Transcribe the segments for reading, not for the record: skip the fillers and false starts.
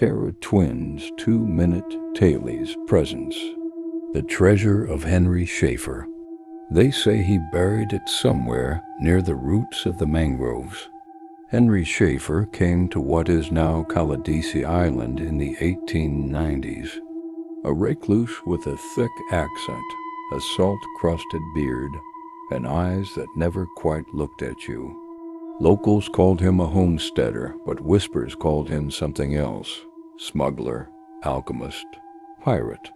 Terror Twins 2-minute tailies presents the treasure of Henry Schaefer. They say he buried it somewhere near the roots of the mangroves. Henry Schaefer came to what is now Caladesi Island in the 1890s. A recluse with a thick accent, a salt-crusted beard, and eyes that never quite looked at you. Locals called him a homesteader, but whispers called him something else: smuggler, alchemist, pirate.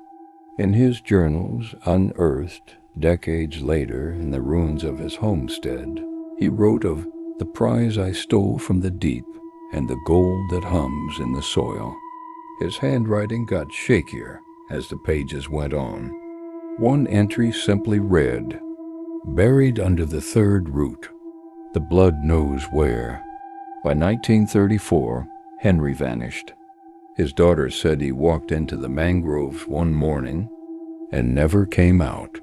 In his journals, unearthed decades later in the ruins of his homestead, he wrote of the prize I stole from the deep and the gold that hums in the soil. His handwriting got shakier as the pages went on. One entry simply read, "Buried under the third root. The blood knows where." By 1934, Henry vanished. His daughter said he walked into the mangroves one morning and never came out.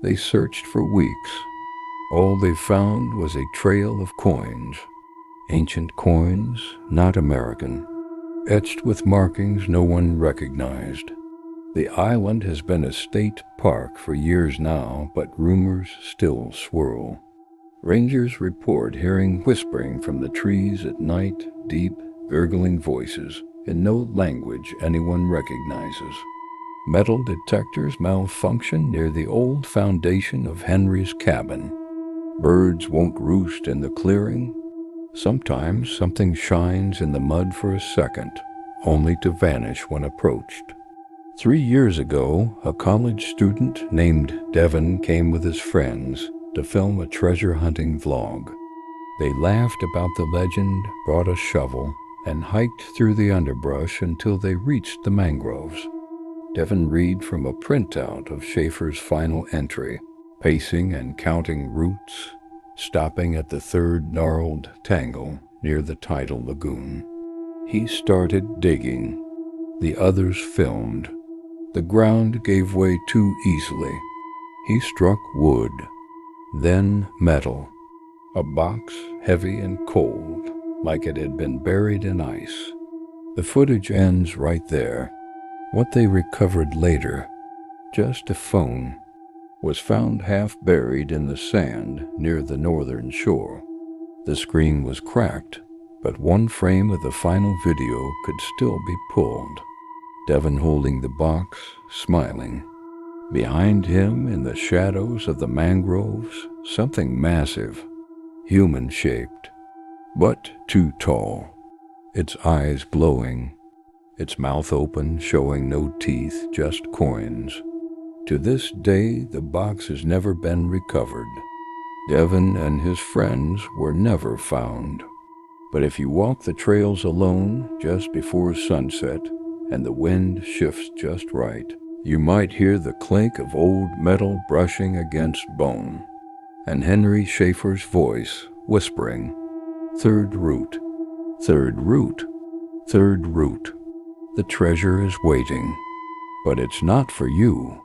They searched for weeks. All they found was a trail of coins. Ancient coins, not American, etched with markings no one recognized. The island has been a state park for years now, but rumors still swirl. Rangers report hearing whispering from the trees at night, deep, gurgling voices in no language anyone recognizes. Metal detectors malfunction near the old foundation of Henry's cabin. Birds won't roost in the clearing. Sometimes something shines in the mud for a second, only to vanish when approached. 3 years ago, a college student named Devin came with his friends to film a treasure hunting vlog. They laughed about the legend, brought a shovel, and hiked through the underbrush until they reached the mangroves. Devin read from a printout of Schaefer's final entry, pacing and counting roots, stopping at the third gnarled tangle near the tidal lagoon. He started digging. The others filmed. The ground gave way too easily. He struck wood, then metal, a box heavy and cold, like it had been buried in ice. The footage ends right there. What they recovered later, just a phone, was found half buried in the sand near the northern shore. The screen was cracked, but one frame of the final video could still be pulled. Devin holding the box, smiling. Behind him, in the shadows of the mangroves, something massive, human-shaped, but too tall. Its eyes glowing, its mouth open, showing no teeth, just coins. To this day, the box has never been recovered. Devin and his friends were never found. But if you walk the trails alone just before sunset, and the wind shifts just right, you might hear the clink of old metal brushing against bone, and Henry Schaefer's voice whispering, "Third root, third root, third root. The treasure is waiting, but it's not for you."